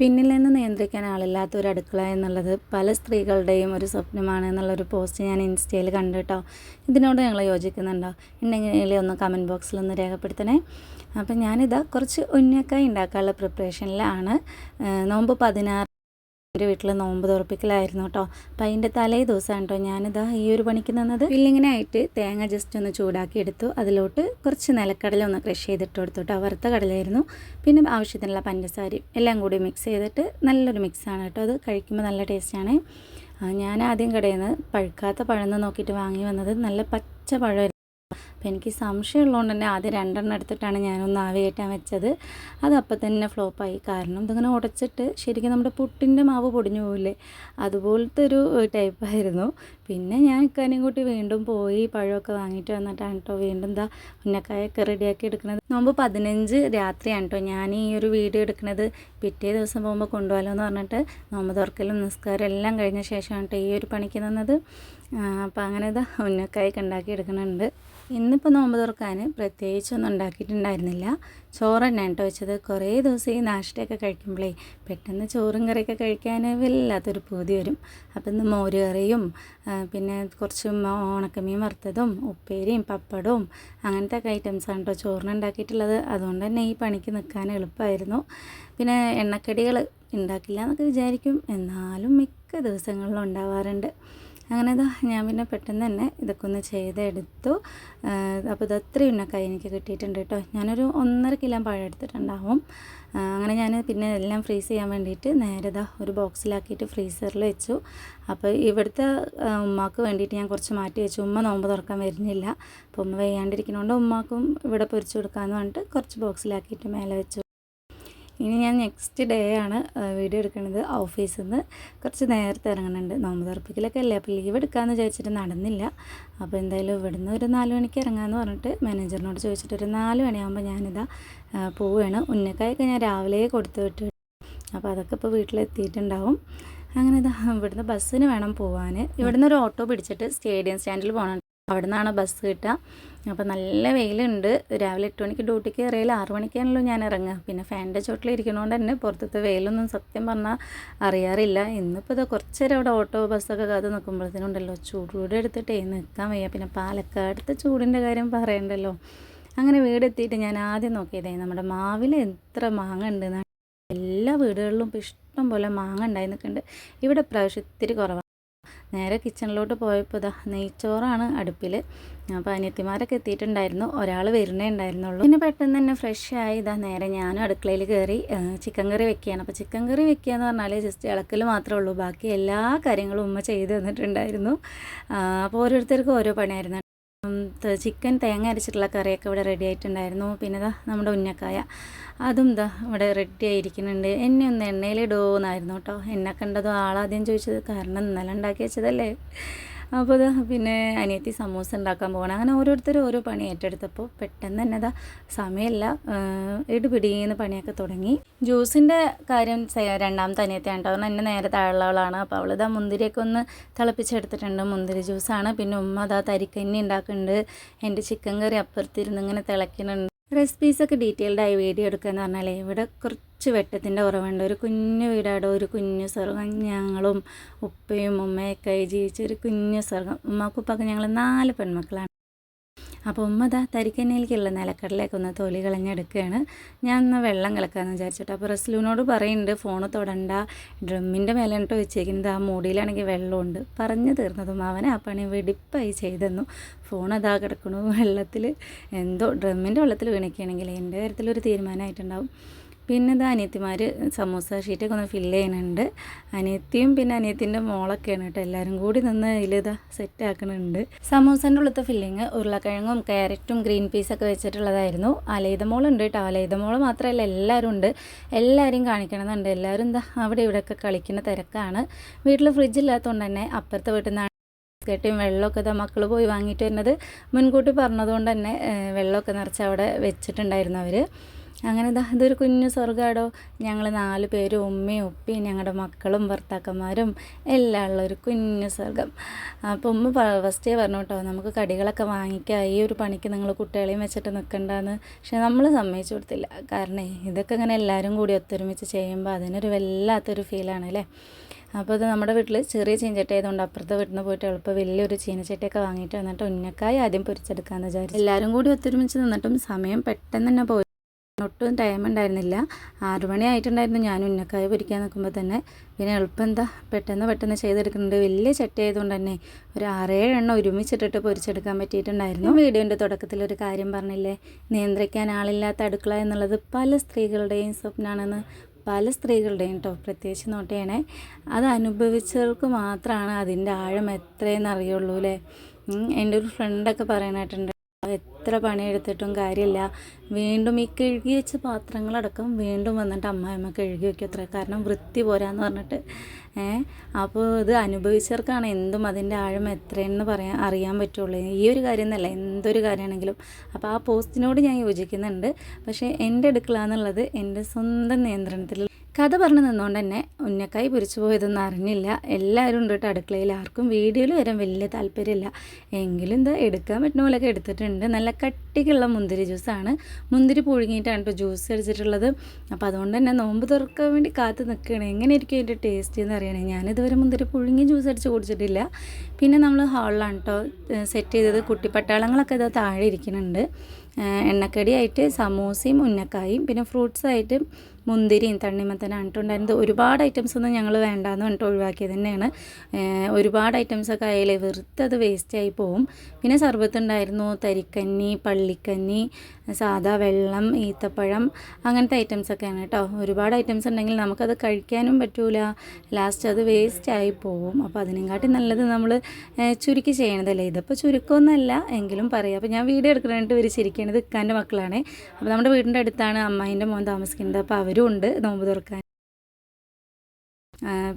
പിന്നിൽ നിന്ന് നിയന്ത്രിക്കാൻ ആളില്ലാത്ത ഒരു അടുക്കള എന്നുള്ളത് പല സ്ത്രീകളുടെയും ഒരു സ്വപ്നമാണ് എന്നുള്ളൊരു പോസ്റ്റ് ഞാൻ ഇൻസ്റ്റയിൽ കണ്ടു കേട്ടോ. ഇതിനോട് ഞങ്ങൾ യോജിക്കുന്നുണ്ടോ? ഉണ്ടെങ്കിൽ ഒന്ന് കമൻറ്റ് ബോക്സിലൊന്ന് രേഖപ്പെടുത്തണേ. അപ്പം ഞാനിതാ കുറച്ച് ഉന്നക്കായി ഉണ്ടാക്കാനുള്ള പ്രിപ്പറേഷനിലാണ്. നോമ്പ് 16 എൻ്റെ വീട്ടിൽ നോമ്പ് തുറപ്പിക്കലായിരുന്നു കേട്ടോ. അപ്പം അതിൻ്റെ തലേ ദിവസമാണ് കേട്ടോ ഞാനിതാ ഈ ഒരു പണിക്ക് നിന്നത്. ഫില്ലിങ്ങിനായിട്ട് തേങ്ങ ജസ്റ്റ് ഒന്ന് ചൂടാക്കി എടുത്തു. അതിലോട്ട് കുറച്ച് നിലക്കടല ഒന്ന് ക്രഷ് ചെയ്തിട്ട് കൊടുത്തു കേട്ടോ. വറുത്ത കടലയായിരുന്നു. പിന്നെ ആവശ്യത്തിനുള്ള പഞ്ചസാരയും എല്ലാം കൂടി മിക്സ് ചെയ്തിട്ട് നല്ലൊരു മിക്സാണ് കേട്ടോ. അത് കഴിക്കുമ്പോൾ നല്ല ടേസ്റ്റാണ്. ഞാൻ ആദ്യം കടയിൽ നിന്ന് പഴുക്കാത്ത പഴം നോക്കിയിട്ട് വാങ്ങി വന്നത് നല്ല പച്ച പഴം. അപ്പോൾ എനിക്ക് സംശയമുള്ളതുകൊണ്ട് തന്നെ ആദ്യം 2 എടുത്തിട്ടാണ് ഞാനൊന്ന് ആവി കയറ്റാൻ വെച്ചത്. അത് അപ്പം തന്നെ ഫ്ലോപ്പായി. കാരണം ഇതിങ്ങനെ ഉടച്ചിട്ട് ശരിക്കും നമ്മുടെ പുട്ടിൻ്റെ മാവ് പൊടിഞ്ഞു പോവില്ലേ, അതുപോലത്തെ ഒരു ടൈപ്പായിരുന്നു. പിന്നെ ഞാൻ ഇക്കാനെയും കൂട്ടി വീണ്ടും പോയി പഴമൊക്കെ വാങ്ങിയിട്ട് വന്നിട്ടാണ് കേട്ടോ വീണ്ടും എന്താ ഉന്നക്കായൊക്കെ റെഡിയാക്കി എടുക്കുന്നത്. നോമ്പ് 15 രാത്രിയാണ് കേട്ടോ ഞാൻ ഈ ഒരു വീഡിയോ എടുക്കുന്നത്. പിറ്റേ ദിവസം പോകുമ്പോൾ കൊണ്ടുപോകാമല്ലോ എന്ന് പറഞ്ഞിട്ട് നോമ്പ് തുറക്കലും നിസ്കാരം എല്ലാം കഴിഞ്ഞ ശേഷമാണ് കേട്ടോ ഈ ഒരു പണിക്ക് നിന്നത്. അപ്പോൾ അങ്ങനെ ഇതാ ഉന്നക്കായൊക്കെ ഉണ്ടാക്കി എടുക്കുന്നുണ്ട്. ഇന്നിപ്പോൾ നോമ്പ് തുറക്കാൻ പ്രത്യേകിച്ചൊന്നും ഉണ്ടാക്കിയിട്ടുണ്ടായിരുന്നില്ല. ചോറ് തന്നെ കേട്ടോ വെച്ചത്. കുറേ ദിവസം ഈ നാഷ്ടയൊക്കെ കഴിക്കുമ്പോഴേ പെട്ടെന്ന് ചോറും കറിയൊക്കെ കഴിക്കാൻ വല്ലാത്തൊരു പൂതി വരും. അപ്പം ഇന്ന് മോര് കറിയും പിന്നെ കുറച്ച് ഉണക്കമീൻ വറുത്തതും ഉപ്പേരിയും പപ്പടവും അങ്ങനത്തെ ഒക്കെ ഐറ്റംസാണ് കേട്ടോ ചോറിന് ഉണ്ടാക്കിയിട്ടുള്ളത്. അതുകൊണ്ട് തന്നെ ഈ പണിക്ക് നിൽക്കാൻ എളുപ്പമായിരുന്നു. പിന്നെ എണ്ണക്കടികൾ ഉണ്ടാക്കില്ല എന്നൊക്കെ വിചാരിക്കും, എന്നാലും മിക്ക ദിവസങ്ങളിലും ഉണ്ടാവാറുണ്ട്. അങ്ങനെ ഇതാ ഞാൻ പിന്നെ പെട്ടെന്ന് തന്നെ ഇതൊക്കെ ഒന്ന് ചെയ്തെടുത്തു. അപ്പോൾ ഇത് അത്രയും ഉന്നക്കായി എനിക്ക് കിട്ടിയിട്ടുണ്ട് കേട്ടോ. ഞാനൊരു 1.5 കിലോ പഴം എടുത്തിട്ടുണ്ടാവും. അങ്ങനെ ഞാൻ പിന്നെ എല്ലാം ഫ്രീസ് ചെയ്യാൻ വേണ്ടിയിട്ട് നേരെ ഇതാ ഒരു ബോക്സിലാക്കിയിട്ട് ഫ്രീസറിൽ വെച്ചു. അപ്പോൾ ഇവിടുത്തെ ഉമ്മാക്ക് വേണ്ടിയിട്ട് ഞാൻ കുറച്ച് മാറ്റി വെച്ചു. ഉമ്മ നോമ്പ് തുറക്കാൻ വരുന്നില്ല. അപ്പോൾ ഉമ്മ വയ്യാണ്ടിരിക്കുന്നതുകൊണ്ട് ഉമ്മാക്കും ഇവിടെ പൊരിച്ചു കൊടുക്കാമെന്ന് പറഞ്ഞിട്ട് കുറച്ച് ബോക്സിലാക്കിയിട്ട് മേലെ വെച്ചു. ഇനി ഞാൻ നെക്സ്റ്റ് ഡേ ആണ് വീഡിയോ എടുക്കുന്നത്. ഓഫീസിൽ നിന്ന് കുറച്ച് നേരത്തെ ഇറങ്ങുന്നുണ്ട്. നോമ്പ് തുറപ്പിക്കലൊക്കെ അല്ലേ, അപ്പോൾ ലീവ് എടുക്കാമെന്ന് വിചാരിച്ചിട്ട് നടന്നില്ല. അപ്പോൾ എന്തായാലും ഇവിടുന്ന് ഒരു 4 മണിക്ക് ഇറങ്ങാമെന്ന് പറഞ്ഞിട്ട് മാനേജറിനോട് ചോദിച്ചിട്ട് ഒരു 4 മണിയാകുമ്പോൾ ഞാനിതാ പോവുകയാണ്. ഉന്നക്കായൊക്കെ ഞാൻ രാവിലെ കൊടുത്തു വിട്ടു. അപ്പോൾ അതൊക്കെ ഇപ്പോൾ വീട്ടിലെത്തിയിട്ടുണ്ടാവും. അങ്ങനെ ഇതാ ഇവിടുന്ന് ബസ്സിന് വേണം പോവാൻ. ഇവിടുന്ന് ഒരു ഓട്ടോ പിടിച്ചിട്ട് സ്റ്റേഡിയം സ്റ്റാൻഡിൽ പോകണം. അവിടെ നിന്നാണ് ബസ് കിട്ടുക. അപ്പോൾ നല്ല വെയിലുണ്ട്. രാവിലെ 8 മണിക്ക് ഡ്യൂട്ടിക്ക് കയറിയാൽ 6 മണിക്കാണല്ലോ ഞാൻ ഇറങ്ങുക. പിന്നെ ഫാനിൻ്റെ ചോട്ടിലിരിക്കണോണ്ട് തന്നെ പുറത്തത്തെ വെയിലൊന്നും സത്യം പറഞ്ഞാൽ അറിയാറില്ല. ഇന്നിപ്പോൾ ഇത് കുറച്ച് നേരം അവിടെ ഓട്ടോ ബസ്സൊക്കെ കാത്ത് നിൽക്കുമ്പോഴത്തേനുണ്ടല്ലോ ചൂട് എടുത്തിട്ടേ നിൽക്കാൻ വയ്യ. പിന്നെ പാലക്കാടത്തെ ചൂടിൻ്റെ കാര്യം പറയണ്ടല്ലോ. അങ്ങനെ വീടെത്തിയിട്ട് ഞാൻ ആദ്യം നോക്കിയതേ നമ്മുടെ മാവിൽ എത്ര മാങ്ങ ഉണ്ടെന്നാണ്. എല്ലാ വീടുകളിലും ഇപ്പോൾ ഇഷ്ടം പോലെ മാങ്ങ ഉണ്ടായി നിൽക്കുന്നുണ്ട്. ഇവിടെ പ്രാവശ്യം ഇത്തിരി കുറവാണ്. നേരെ കിച്ചണിലോട്ട് പോയപ്പോൾ ഇതാ നെയ്ച്ചോറാണ് അടുപ്പിൽ. അപ്പോൾ അനിയത്തിമാരൊക്കെ എത്തിയിട്ടുണ്ടായിരുന്നു. ഒരാൾ വരുന്നേ ഉണ്ടായിരുന്നുള്ളൂ. പിന്നെ പെട്ടെന്ന് തന്നെ ഫ്രഷ് ആയി ഇതാ നേരെ ഞാനും അടുക്കളയിൽ കയറി ചിക്കൻ കറി വെക്കുകയാണ്. അപ്പോൾ ചിക്കൻ കറി വെക്കുക എന്ന് പറഞ്ഞാൽ ജസ്റ്റ് ഇളക്കൽ മാത്രമേ ഉള്ളൂ. ബാക്കി എല്ലാ കാര്യങ്ങളും ഉമ്മ ചെയ്ത് തന്നിട്ടുണ്ടായിരുന്നു. അപ്പോൾ ഓരോരുത്തർക്കും ഓരോ പണിയായിരുന്നു. ചിക്കൻ തേങ്ങ അരച്ചിട്ടുള്ള കറിയൊക്കെ ഇവിടെ റെഡി ആയിട്ടുണ്ടായിരുന്നു. പിന്നെ ഇതാ നമ്മുടെ ഉന്നക്കായ അതും ഇതാ ഇവിടെ റെഡി ആയിരിക്കുന്നുണ്ട്. എന്നെ ഒന്ന് എണ്ണയിലിടുമെന്നായിരുന്നു കേട്ടോ എന്നെ കണ്ടതും ആളാദ്യം ചോദിച്ചത്. കാരണം ഇന്നലെ ഉണ്ടാക്കി വെച്ചതല്ലേ. അപ്പോൾ ഇതാ പിന്നെ അനിയത്തി സമൂസ ഉണ്ടാക്കാൻ പോകണം. അങ്ങനെ ഓരോരുത്തരും ഓരോ പണി ഏറ്റെടുത്തപ്പോൾ പെട്ടെന്ന് തന്നെ ഇതാ സമയമില്ല, ഇടുപിടിയുന്ന പണിയൊക്കെ തുടങ്ങി. ജ്യൂസിൻ്റെ കാര്യം രണ്ടാമത്തെ അനിയത്തിയാണ് കേട്ടോ. എന്നെ നേരെ താഴെയുള്ളവളാണ്. അപ്പോൾ അവളിതാ മുന്തിരിയൊക്കെ ഒന്ന് തിളപ്പിച്ചെടുത്തിട്ടുണ്ട്. മുന്തിരി ജ്യൂസാണ്. പിന്നെ ഉമ്മ അതാ തരിക്കഞ്ഞി ഉണ്ടാക്കുന്നുണ്ട്. എൻ്റെ ചിക്കൻ കറി അപ്പുറത്തിരുന്ന് ഇങ്ങനെ തിളയ്ക്കുന്നുണ്ട്. റെസിപ്പീസൊക്കെ ഡീറ്റെയിൽഡായി വീഡിയോ എടുക്കുക എന്ന് പറഞ്ഞാൽ ഇവിടെ കുറച്ച് വെട്ടത്തിൻ്റെ കുറവുണ്ട്. ഒരു കുഞ്ഞു വീടാടോ, ഒരു കുഞ്ഞു സ്വർഗം. ഞങ്ങളും ഉപ്പയും ഉമ്മയൊക്കെ ജീവിച്ചൊരു കുഞ്ഞു സ്വർഗം. ഉമ്മാക്കുപ്പൊക്കെ ഞങ്ങൾ 4 പെൺമക്കളാണ്. അപ്പോൾ ഉമ്മ ദാ തരിക്കഞ്ഞിലേക്കുള്ള നിലക്കടലേക്ക് ഒന്ന് തൊലി കളഞ്ഞെടുക്കുകയാണ്. ഞാൻ ഒന്ന് വെള്ളം കലക്കാമെന്ന് വിചാരിച്ചിട്ട്. അപ്പോൾ റസ്ലൂനോട് പറയുന്നുണ്ട് ഫോണ് തൊടണ്ട, ഡ്രമ്മിൻ്റെ മേലെ ഇട്ട് വെച്ചേക്കുന്നത്. ആ മൂടിയിലാണെങ്കിൽ വെള്ളമുണ്ട്. പറഞ്ഞു തീർന്നതും അവനെ ആ പണി വെടിപ്പായി ചെയ്തെന്നു. ഫോൺ അതാ കിടക്കണു വെള്ളത്തിൽ. എന്തോ ഡ്രമ്മിൻ്റെ വെള്ളത്തിൽ വീണിക്കുകയാണെങ്കിൽ എൻ്റെ കാര്യത്തിലൊരു തീരുമാനമായിട്ടുണ്ടാവും. പിന്നെ ഇത് അനിയത്തിമാർ സമൂസ ഷീറ്റൊക്കെ ഒന്ന് ഫില്ല് ചെയ്യുന്നുണ്ട്. അനിയത്തിയും പിന്നെ അനിയത്തിൻ്റെ മോളൊക്കെയാണ് കേട്ടോ. എല്ലാവരും കൂടി നിന്ന് ഇതിലിതാ സെറ്റ് ആക്കുന്നുണ്ട്. സമൂസൻ്റെ ഉള്ളത്തെ ഫില്ലിങ് ഉരുളക്കിഴങ്ങും ക്യാരറ്റും ഗ്രീൻ പീസൊക്കെ വെച്ചിട്ടുള്ളതായിരുന്നു. അലൈതമോളുണ്ട് കേട്ടോ. അലൈതമോൾ മാത്രമല്ല എല്ലാവരും ഉണ്ട്. എല്ലാവരെയും കാണിക്കണമെന്നുണ്ട്. എല്ലാവരും എന്താ അവിടെ ഇവിടെയൊക്കെ കളിക്കുന്ന തിരക്കാണ്. വീട്ടിൽ ഫ്രിഡ്ജ് ഇല്ലാത്തതുകൊണ്ട് തന്നെ അപ്പുറത്തെ വീട്ടിൽ നിന്നാണ് ബിസ്ക്കറ്റും വെള്ളമൊക്കെ ഇതാ മക്കൾ പോയി വാങ്ങിയിട്ട് വരുന്നത്. മുൻകൂട്ടി പറഞ്ഞതുകൊണ്ട് തന്നെ വെള്ളമൊക്കെ നിറച്ച് അവിടെ വെച്ചിട്ടുണ്ടായിരുന്നു അവർ. അങ്ങനെ ഇതൊരു കുഞ്ഞു സ്വർഗ്ഗമാടോ. ഞങ്ങൾ 4 പേരും ഉമ്മയും ഉപ്പയും ഞങ്ങളുടെ മക്കളും ഭർത്താക്കന്മാരും എല്ലാം ഉള്ള ഒരു കുഞ്ഞു സ്വർഗ്ഗം. അപ്പോൾ ഉമ്മ ഫസ്റ്റേ പറഞ്ഞു കേട്ടോ, നമുക്ക് കടികളൊക്കെ വാങ്ങിക്കാം, ഈ ഒരു പണിക്ക് നിങ്ങൾ കുട്ടികളെയും വെച്ചിട്ട് നിൽക്കണ്ടെന്ന്. പക്ഷെ നമ്മൾ സമ്മതിച്ചു കൊടുത്തില്ല. കാരണം ഇതൊക്കെ ഇങ്ങനെ എല്ലാവരും കൂടി ഒത്തൊരുമിച്ച് ചെയ്യുമ്പോൾ അതിനൊരു വല്ലാത്തൊരു ഫീലാണ് അല്ലേ. അപ്പോൾ ഇത് നമ്മുടെ വീട്ടിൽ ചെറിയ ചീനച്ചട്ടി ആയതുകൊണ്ട് അപ്പുറത്തെ വീട്ടിൽ നിന്ന് പോയിട്ട് എളുപ്പം വലിയൊരു ചീനച്ചട്ടിയൊക്കെ വാങ്ങിയിട്ട് വന്നിട്ട് ഉന്നക്കായ ആദ്യം പൊരിച്ചെടുക്കാമെന്ന് വിചാരിച്ചു. എല്ലാവരും കൂടി ഒത്തൊരുമിച്ച് നിന്നിട്ടും സമയം പെട്ടെന്ന് തന്നെ പോയി. ഒട്ടും ടൈം ഉണ്ടായിരുന്നില്ല. 6 മണി ആയിട്ടുണ്ടായിരുന്നു ഞാൻ ഉന്നക്കായ പൊരിക്കാൻ നിൽക്കുമ്പോൾ തന്നെ. പിന്നെ എളുപ്പം എന്താ പെട്ടെന്ന് ചെയ്തെടുക്കുന്നുണ്ട്. വലിയ ചട്ടി ആയതുകൊണ്ട് തന്നെ ഒരു 6-7 എണ്ണം ഒരുമിച്ചിട്ടിട്ട് പൊരിച്ചെടുക്കാൻ പറ്റിയിട്ടുണ്ടായിരുന്നു. വീഡിയോൻ്റെ തുടക്കത്തിൽ ഒരു കാര്യം പറഞ്ഞില്ലേ, നിയന്ത്രിക്കാൻ ആളില്ലാത്ത അടുക്കള എന്നുള്ളത് പല സ്ത്രീകളുടെയും സ്വപ്നമാണെന്ന്. പല സ്ത്രീകളുടെയും കേട്ടോ, പ്രത്യേകിച്ച് നോട്ട് ചെയ്യണേ. അത് അനുഭവിച്ചവർക്ക് മാത്രമാണ് അതിൻ്റെ ആഴം എത്രയെന്ന് അറിയുള്ളൂ അല്ലേ. എൻ്റെ ഒരു ഫ്രണ്ടൊക്കെ പറയാനായിട്ടുണ്ട്, എത്ര പണിയെടുത്തിട്ടും കാര്യമില്ല, വീണ്ടും ഈ കഴുകി വെച്ച പാത്രങ്ങളടക്കം വീണ്ടും വന്നിട്ട് അമ്മായിമ്മ കഴുകി വയ്ക്കും അത്ര, കാരണം വൃത്തി പോരാന്ന് പറഞ്ഞിട്ട്. അപ്പോൾ ഇത് അനുഭവിച്ചവർക്കാണ് എന്തും അതിൻ്റെ ആഴം എത്രയെന്ന് അറിയാൻ പറ്റുള്ളൂ. ഈ ഒരു കാര്യം എന്നല്ല, എന്തൊരു കാര്യമാണെങ്കിലും. അപ്പോൾ ആ പോസ്റ്റിനോട് ഞാൻ യോജിക്കുന്നുണ്ട്. പക്ഷേ എൻ്റെ അടുക്കള എന്നുള്ളത് എൻ്റെ സ്വന്തം നിയന്ത്രണത്തിൽ. കഥ പറഞ്ഞു നിന്നുകൊണ്ട് തന്നെ ഉന്നക്കായി പൊരിച്ചു പോയതൊന്നും അറിഞ്ഞില്ല. എല്ലാവരും ഉണ്ട് കേട്ടോ അടുക്കളയിൽ. ആർക്കും വീഡിയോയിൽ വരാൻ വലിയ താല്പര്യമില്ല. എങ്കിലും എന്താ എടുക്കാൻ പറ്റുന്ന പോലെയൊക്കെ എടുത്തിട്ടുണ്ട്. നല്ല കട്ടിക്കുള്ള മുന്തിരി ജ്യൂസാണ്. മുന്തിരി പുഴുങ്ങിയിട്ടാണ് കേട്ടോ ജ്യൂസ് അടിച്ചിട്ടുള്ളത്. അപ്പോൾ അതുകൊണ്ട് തന്നെ നോമ്പ് തുറക്കാൻ വേണ്ടി കാത്ത് നിൽക്കുകയാണ്. എങ്ങനെ ഇരിക്കും അതിൻ്റെ ടേസ്റ്റ് എന്ന് അറിയണേ. ഞാനിതുവരെ മുന്തിരി പുഴുങ്ങി ജ്യൂസ് അടിച്ച് കുടിച്ചിട്ടില്ല. പിന്നെ നമ്മൾ ഹാളിലാണ് കേട്ടോ സെറ്റ് ചെയ്തത്. കുട്ടിപ്പട്ടാളങ്ങളൊക്കെ ഇതാ താഴെ ഇരിക്കുന്നുണ്ട്. എണ്ണക്കടിയായിട്ട് സമൂസയും ഉന്നക്കായും പിന്നെ ഫ്രൂട്ട്സായിട്ട് മുന്തിരിയും തണ്ണിമത്തനാണ് ഇട്ടുണ്ടായിരുന്നത്. ഒരുപാട് ഐറ്റംസ് ഒന്നും ഞങ്ങൾ വേണ്ടാന്ന് പറഞ്ഞിട്ട് ഒഴിവാക്കിയത് തന്നെയാണ്. ഒരുപാട് ഐറ്റംസൊക്കെ ആയാലേ വെറുതെ അത് വേസ്റ്റായി പോവും. പിന്നെ സർബത്ത് ഉണ്ടായിരുന്നു, തരിക്കഞ്ഞി, പള്ളിക്കഞ്ഞി, സാദാ വെള്ളം, ഈത്തപ്പഴം, അങ്ങനത്തെ ഐറ്റംസൊക്കെയാണ് കേട്ടോ. ഒരുപാട് ഐറ്റംസ് ഉണ്ടെങ്കിൽ നമുക്കത് കഴിക്കാനും പറ്റൂല, ലാസ്റ്റ് അത് വേസ്റ്റായി പോവും. അപ്പോൾ അതിനെക്കാട്ടി നല്ലത് നമ്മൾ ചുരുക്കി ചെയ്യണതല്ലേ. ഇതിപ്പോൾ ചുരുക്കമൊന്നുമല്ല എങ്കിലും പറയാം. അപ്പോൾ ഞാൻ വീഡിയോ എടുക്കണമെന്നിട്ട് ഇവർ ചിരിക്കണത് ഇക്കാൻ്റെ മക്കളാണ്. അപ്പോൾ നമ്മുടെ വീടിൻ്റെ അടുത്താണ് അമ്മായിൻ്റെ മോൻ താമസിക്കുന്നത്. അപ്പോൾ അവരും ഉണ്ട് നോമ്പ് തുറക്കാൻ.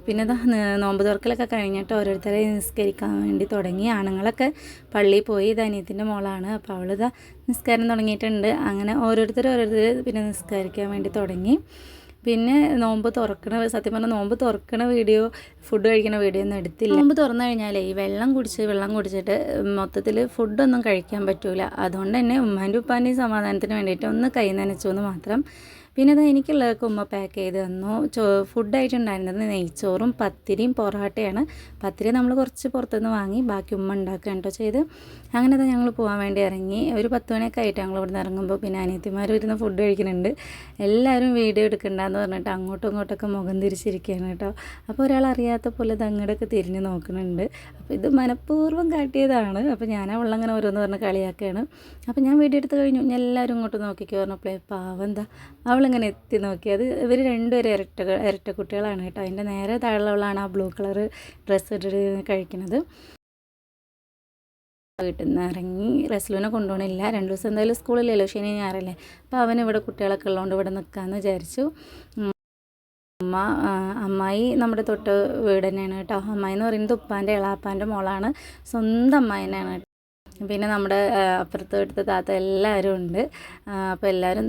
പിന്നെ നോമ്പ് തുറക്കലൊക്കെ കഴിഞ്ഞിട്ട് ഓരോരുത്തരെ നിസ്കരിക്കാൻ വേണ്ടി തുടങ്ങി. ആണുങ്ങളൊക്കെ പള്ളിയിൽ പോയി. ഇത് അനിയത്തിൻ്റെ മോളാണ്. അപ്പോൾ അവളിതാ നിസ്കാരം തുടങ്ങിയിട്ടുണ്ട്. അങ്ങനെ ഓരോരുത്തർ പിന്നെ നിസ്കരിക്കാൻ വേണ്ടി തുടങ്ങി. പിന്നെ സത്യം പറഞ്ഞാൽ നോമ്പ് തുറക്കണ വീഡിയോ, ഫുഡ് കഴിക്കുന്ന വീഡിയോ ഒന്നും എടുത്തില്ല. നോമ്പ് തുറന്നു കഴിഞ്ഞാലേ ഈ വെള്ളം കുടിച്ചിട്ട് മൊത്തത്തിൽ ഫുഡൊന്നും കഴിക്കാൻ പറ്റൂല. അതുകൊണ്ട് തന്നെ ഉമ്മാൻ്റെ ഉപ്പാൻ്റെയും സമാധാനത്തിന് വേണ്ടിയിട്ട് ഒന്ന് കൈ നനച്ചു എന്ന് മാത്രം. പിന്നെ അത് എനിക്കുള്ളതൊക്കെ ഉമ്മ പാക്ക് ചെയ്ത് തന്നു. ഫുഡായിട്ടുണ്ടായിരുന്നത് നെയ്ച്ചോറും പത്തിരിയും പൊറാട്ടയാണ്. പത്തിരി നമ്മൾ കുറച്ച് പുറത്തുനിന്ന് വാങ്ങി, ബാക്കി ഉമ്മ ഉണ്ടാക്കുകയാണ് കേട്ടോ ചെയ്ത്. അങ്ങനെ തന്നെ ഞങ്ങൾ പോകാൻ വേണ്ടി ഇറങ്ങി. ഒരു 10 മണിയൊക്കെ ആയിട്ട് ഞങ്ങൾ ഇവിടുന്ന് ഇറങ്ങുമ്പോൾ പിന്നെ അനിയത്തിമാരും ഇരുന്ന് ഫുഡ് കഴിക്കുന്നുണ്ട്. എല്ലാവരും വീഡിയോ എടുക്കണ്ടെന്ന് പറഞ്ഞിട്ട് അങ്ങോട്ടും ഇങ്ങോട്ടൊക്കെ മുഖം തിരിച്ചിരിക്കുകയാണ് കേട്ടോ. അപ്പോൾ ഒരാൾ അറിയാത്ത പോലെ ഇത് അങ്ങോട്ടൊക്കെ തിരിഞ്ഞ് നോക്കുന്നുണ്ട്. അപ്പോൾ ഇത് മനഃപൂർവ്വം കാട്ടിയതാണ്. അപ്പോൾ ഞാൻ അവളങ്ങനെ ഓരോന്ന് പറഞ്ഞ് കളിയാക്കുകയാണ്. അപ്പോൾ ഞാൻ വീഡിയോ എടുത്ത് കഴിഞ്ഞു. എല്ലാവരും ഇങ്ങോട്ട് നോക്കിക്കോ പറഞ്ഞപ്പോഴേ പാവം എന്താ അവളിങ്ങനെ എത്തി നോക്കി. അത് ഇവർ രണ്ടുപേരും ഇരട്ട കുട്ടികളാണ് കേട്ടോ. അതിൻ്റെ നേരെ താഴെയുള്ളവളാണ് ആ ബ്ലൂ കളർ ഡ്രസ്സ് ഇട്ടിട്ട് കഴിക്കുന്നത്. വീട്ടിൽ നിന്ന് ഇറങ്ങി. റസ്ലൂനെ കൊണ്ടുപോകണില്ല, 2 ദിവസം എന്തായാലും സ്കൂളിലല്ലോ, ശനി ഞായറല്ലേ. അപ്പോൾ അവൻ ഇവിടെ കുട്ടികളൊക്കെ ഉള്ളതുകൊണ്ട് ഇവിടെ നിൽക്കാമെന്ന് വിചാരിച്ചു. അമ്മായി നമ്മുടെ തൊട്ട് വീട് തന്നെയാണ് കേട്ടോ. അമ്മായി എന്ന് പറയുന്നത് ഉപ്പാൻ്റെ എളാപ്പാൻ്റെ മോളാണ്. സ്വന്തം അമ്മായി തന്നെയാണ്. പിന്നെ നമ്മുടെ അപ്പുറത്ത് എടുത്ത താത്ത എല്ലാവരും ഉണ്ട്. അപ്പോൾ എല്ലാവരും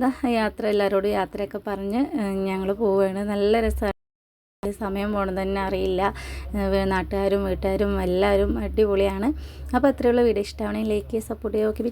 എല്ലാവരോടും യാത്രയൊക്കെ പറഞ്ഞ് ഞങ്ങൾ പോവുകയാണ്. നല്ല രസമാണ്. സമയം പോകണം തന്നെ അറിയില്ല. നാട്ടുകാരും വീട്ടുകാരും എല്ലാവരും അടിപൊളിയാണ്. അപ്പോൾ അത്രയുള്ള വീഡിയോ ഇഷ്ടമാണെങ്കിൽ ലൈക്ക് ചെയ്യുക, സപ്പോർട്ട് ചെയ്യുക. ഓക്കെ.